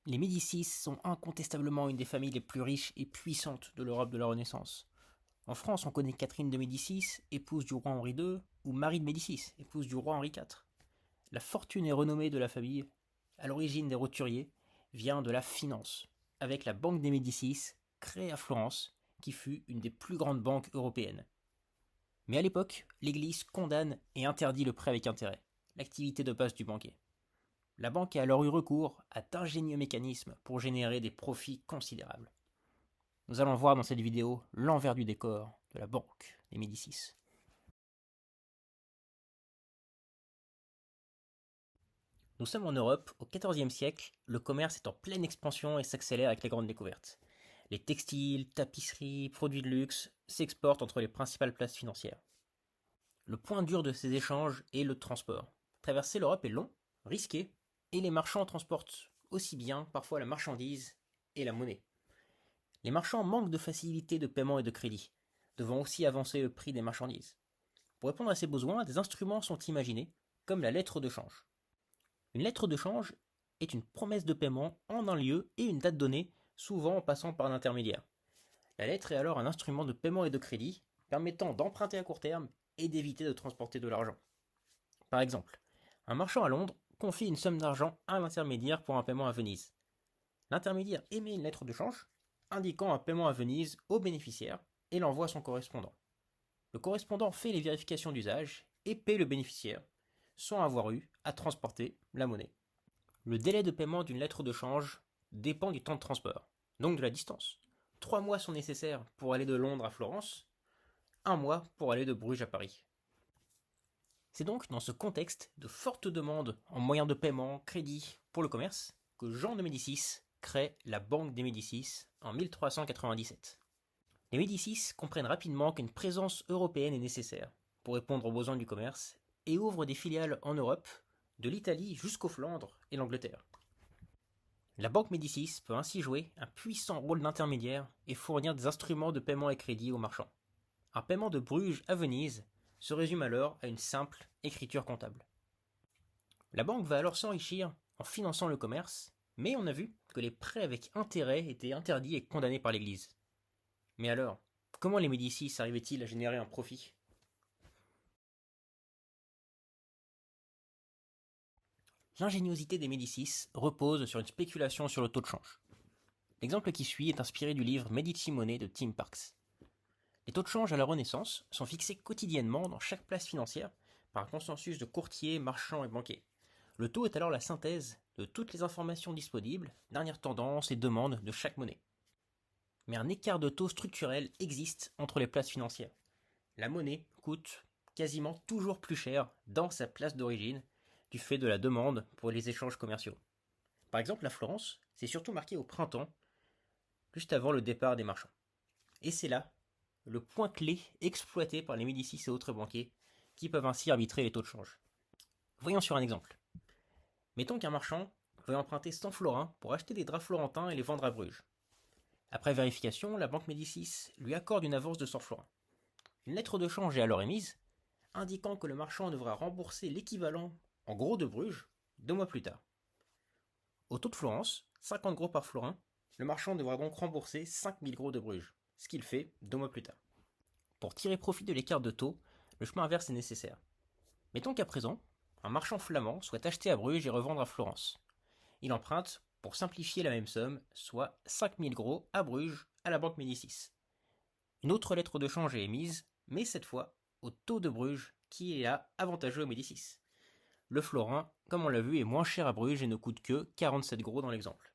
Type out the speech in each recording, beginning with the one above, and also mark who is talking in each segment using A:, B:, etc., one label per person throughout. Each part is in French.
A: Les Médicis sont incontestablement une des familles les plus riches et puissantes de l'Europe de la Renaissance. En France, on connaît Catherine de Médicis, épouse du roi Henri II, ou Marie de Médicis, épouse du roi Henri IV. La fortune et renommée de la famille, à l'origine des roturiers, vient de la finance, avec la Banque des Médicis, créée à Florence, qui fut une des plus grandes banques européennes. Mais à l'époque, l'Église condamne et interdit le prêt avec intérêt, l'activité de base du banquier. La banque a alors eu recours à d'ingénieux mécanismes pour générer des profits considérables. Nous allons voir dans cette vidéo l'envers du décor de la banque des Médicis. Nous sommes en Europe, au XIVe siècle, le commerce est en pleine expansion et s'accélère avec les grandes découvertes. Les textiles, tapisseries, produits de luxe s'exportent entre les principales places financières. Le point dur de ces échanges est le transport. Traverser l'Europe est long, risqué, et les marchands transportent aussi bien parfois la marchandise et la monnaie. Les marchands manquent de facilité de paiement et de crédit, devant aussi avancer le prix des marchandises. Pour répondre à ces besoins, des instruments sont imaginés, comme la lettre de change. Une lettre de change est une promesse de paiement en un lieu et une date donnée, souvent en passant par un intermédiaire. La lettre est alors un instrument de paiement et de crédit, permettant d'emprunter à court terme et d'éviter de transporter de l'argent. Par exemple, un marchand à Londres confie une somme d'argent à l'intermédiaire pour un paiement à Venise. L'intermédiaire émet une lettre de change indiquant un paiement à Venise au bénéficiaire et l'envoie à son correspondant. Le correspondant fait les vérifications d'usage et paie le bénéficiaire, sans avoir eu à transporter la monnaie. Le délai de paiement d'une lettre de change dépend du temps de transport, donc de la distance. 3 mois sont nécessaires pour aller de Londres à Florence, 1 mois pour aller de Bruges à Paris. C'est donc dans ce contexte de forte demande en moyens de paiement, crédit pour le commerce, que Jean de Médicis crée la Banque des Médicis en 1397. Les Médicis comprennent rapidement qu'une présence européenne est nécessaire pour répondre aux besoins du commerce et ouvrent des filiales en Europe, de l'Italie jusqu'aux Flandres et l'Angleterre. La Banque Médicis peut ainsi jouer un puissant rôle d'intermédiaire et fournir des instruments de paiement et crédit aux marchands. Un paiement de Bruges à Venise se résume alors à une simple écriture comptable. La banque va alors s'enrichir en finançant le commerce, mais on a vu que les prêts avec intérêt étaient interdits et condamnés par l'Église. Mais alors, comment les Médicis arrivaient-ils à générer un profit? L'ingéniosité des Médicis repose sur une spéculation sur le taux de change. L'exemple qui suit est inspiré du livre Medici Money de Tim Parks. Les taux de change à la Renaissance sont fixés quotidiennement dans chaque place financière par un consensus de courtiers, marchands et banquiers. Le taux est alors la synthèse de toutes les informations disponibles, dernières tendances et demandes de chaque monnaie. Mais un écart de taux structurel existe entre les places financières. La monnaie coûte quasiment toujours plus cher dans sa place d'origine du fait de la demande pour les échanges commerciaux. Par exemple, la Florence, c'est surtout marqué au printemps, juste avant le départ des marchands. Et c'est là le point clé exploité par les Médicis et autres banquiers qui peuvent ainsi arbitrer les taux de change. Voyons sur un exemple. Mettons qu'un marchand veuille emprunter 100 florins pour acheter des draps florentins et les vendre à Bruges. Après vérification, la banque Médicis lui accorde une avance de 100 florins. Une lettre de change est alors émise, indiquant que le marchand devra rembourser l'équivalent en gros de Bruges 2 mois plus tard. Au taux de Florence, 50 gros par florin, le marchand devra donc rembourser 5000 gros de Bruges, ce qu'il fait 2 mois plus tard. Pour tirer profit de l'écart de taux, le chemin inverse est nécessaire. Mettons qu'à présent, un marchand flamand souhaite acheter à Bruges et revendre à Florence. Il emprunte, pour simplifier la même somme, soit 5000 gros à Bruges à la banque Médicis. Une autre lettre de change est émise, mais cette fois au taux de Bruges qui est là avantageux aux Médicis. Le florin, comme on l'a vu, est moins cher à Bruges et ne coûte que 47 gros dans l'exemple.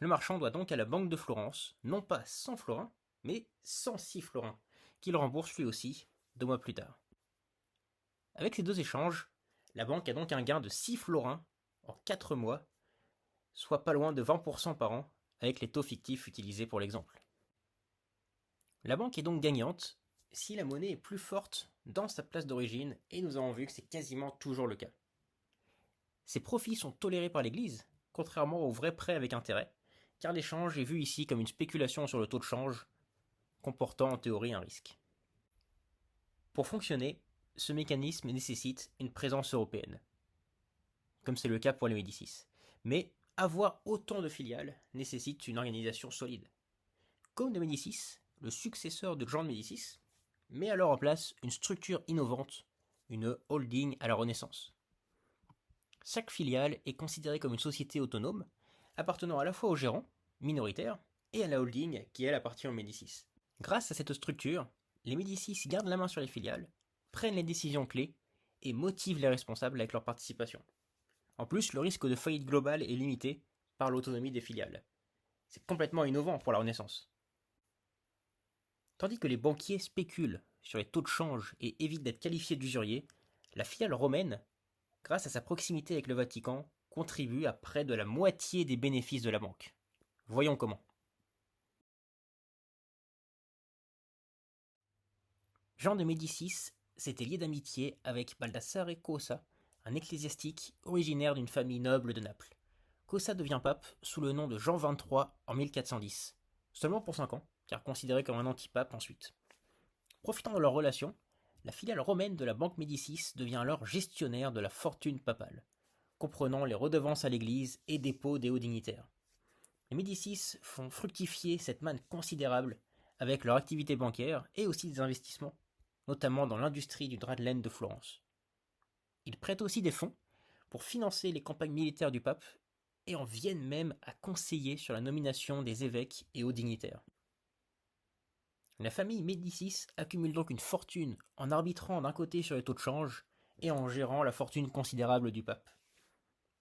A: Le marchand doit donc à la banque de Florence non pas 100 florins, mais 106 florins, qu'il rembourse lui aussi 2 mois plus tard. Avec ces deux échanges, la banque a donc un gain de 6 florins en 4 mois, soit pas loin de 20% par an, avec les taux fictifs utilisés pour l'exemple. La banque est donc gagnante si la monnaie est plus forte dans sa place d'origine, et nous avons vu que c'est quasiment toujours le cas. Ces profits sont tolérés par l'Église, contrairement aux vrais prêts avec intérêt, car l'échange est vu ici comme une spéculation sur le taux de change, comportant en théorie un risque. Pour fonctionner, ce mécanisme nécessite une présence européenne, comme c'est le cas pour les Médicis. Mais avoir autant de filiales nécessite une organisation solide. Comme de Médicis, le successeur de Jean de Médicis met alors en place une structure innovante, une holding à la Renaissance. Chaque filiale est considérée comme une société autonome, appartenant à la fois au gérant, minoritaire, et à la holding qui elle appartient aux Médicis. Grâce à cette structure, les Médicis gardent la main sur les filiales, prennent les décisions clés et motivent les responsables avec leur participation. En plus, le risque de faillite globale est limité par l'autonomie des filiales. C'est complètement innovant pour la Renaissance. Tandis que les banquiers spéculent sur les taux de change et évitent d'être qualifiés d'usuriers, la filiale romaine, grâce à sa proximité avec le Vatican, contribue à près de la moitié des bénéfices de la banque. Voyons comment. Jean de Médicis s'était lié d'amitié avec Baldassare Cosa, un ecclésiastique originaire d'une famille noble de Naples. Cosa devient pape sous le nom de Jean XXIII en 1410, seulement pour 5 ans, car considéré comme un antipape ensuite. Profitant de leur relation, la filiale romaine de la Banque Médicis devient alors gestionnaire de la fortune papale, comprenant les redevances à l'Église et dépôts des hauts dignitaires. Les Médicis font fructifier cette manne considérable avec leur activité bancaire et aussi des investissements, notamment dans l'industrie du drap de laine de Florence. Ils prêtent aussi des fonds pour financer les campagnes militaires du pape et en viennent même à conseiller sur la nomination des évêques et hauts dignitaires. La famille Médicis accumule donc une fortune en arbitrant d'un côté sur les taux de change et en gérant la fortune considérable du pape.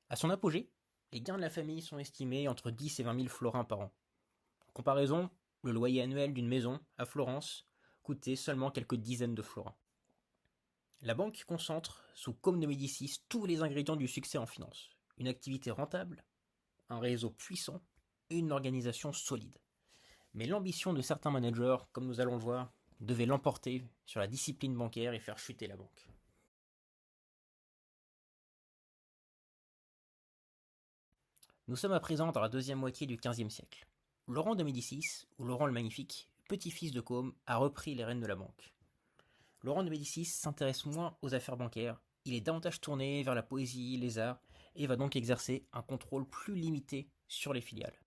A: À son apogée, les gains de la famille sont estimés entre 10 et 20 000 florins par an. En comparaison, le loyer annuel d'une maison à Florence coûtait seulement quelques dizaines de florins. La banque concentre, sous Côme de Médicis, tous les ingrédients du succès en finance. Une activité rentable, un réseau puissant et une organisation solide. Mais l'ambition de certains managers, comme nous allons le voir, devait l'emporter sur la discipline bancaire et faire chuter la banque. Nous sommes à présent dans la deuxième moitié du XVe siècle. Laurent de Médicis, ou Laurent le Magnifique, petit-fils de Côme, a repris les rênes de la banque. Laurent de Médicis s'intéresse moins aux affaires bancaires, il est davantage tourné vers la poésie, les arts, et va donc exercer un contrôle plus limité sur les filiales.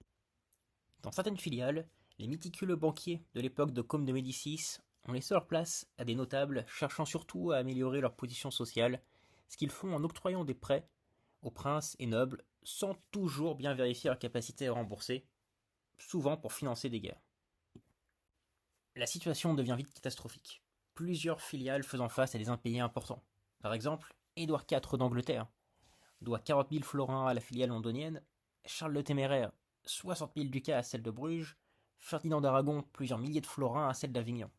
A: Dans certaines filiales, les méticuleux banquiers de l'époque de Côme de Médicis ont laissé leur place à des notables cherchant surtout à améliorer leur position sociale, ce qu'ils font en octroyant des prêts aux princes et nobles sans toujours bien vérifier leur capacité à rembourser, souvent pour financer des guerres. La situation devient vite catastrophique, plusieurs filiales faisant face à des impayés importants. Par exemple, Édouard IV d'Angleterre doit 40 000 florins à la filiale londonienne, Charles le Téméraire 60 000 ducats à celle de Bruges, Ferdinand d'Aragon plusieurs milliers de florins à celle d'Avignon.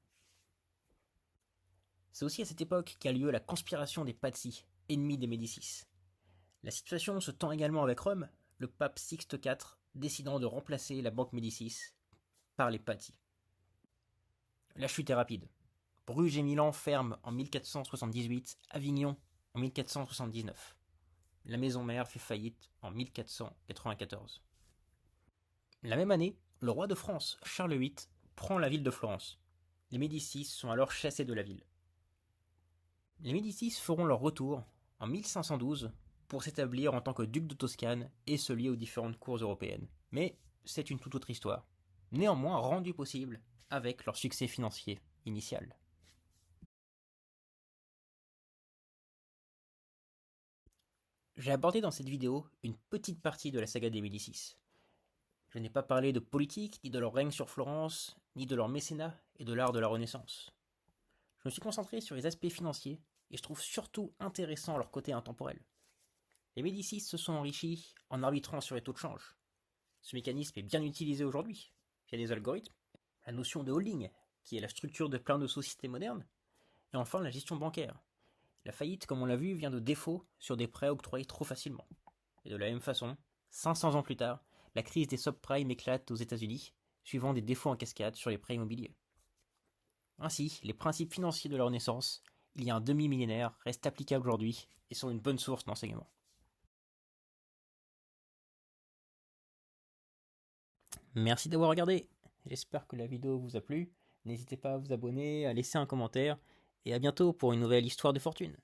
A: C'est aussi à cette époque qu'a lieu la conspiration des Pazzi, ennemis des Médicis. La situation se tend également avec Rome, le pape Sixte IV décidant de remplacer la banque Médicis par les Pazzi. La chute est rapide. Bruges et Milan ferment en 1478, Avignon en 1479. La maison mère fait faillite en 1494. La même année, le roi de France, Charles VIII, prend la ville de Florence. Les Médicis sont alors chassés de la ville. Les Médicis feront leur retour en 1512 pour s'établir en tant que duc de Toscane et se lier aux différentes cours européennes. Mais c'est une toute autre histoire, néanmoins rendue possible avec leur succès financier initial. J'ai abordé dans cette vidéo une petite partie de la saga des Médicis. Je n'ai pas parlé de politique, ni de leur règne sur Florence, ni de leur mécénat et de l'art de la Renaissance. Je me suis concentré sur les aspects financiers et je trouve surtout intéressant leur côté intemporel. Les Médicis se sont enrichis en arbitrant sur les taux de change. Ce mécanisme est bien utilisé aujourd'hui via des algorithmes, la notion de holding, qui est la structure de plein de sociétés modernes, et enfin la gestion bancaire. La faillite, comme on l'a vu, vient de défauts sur des prêts octroyés trop facilement. Et de la même façon, 500 ans plus tard, la crise des subprimes éclate aux États-Unis, suivant des défauts en cascade sur les prêts immobiliers. Ainsi, les principes financiers de la Renaissance, il y a un demi-millénaire, restent applicables aujourd'hui et sont une bonne source d'enseignement. Merci d'avoir regardé, j'espère que la vidéo vous a plu, n'hésitez pas à vous abonner, à laisser un commentaire, et à bientôt pour une nouvelle histoire de fortune.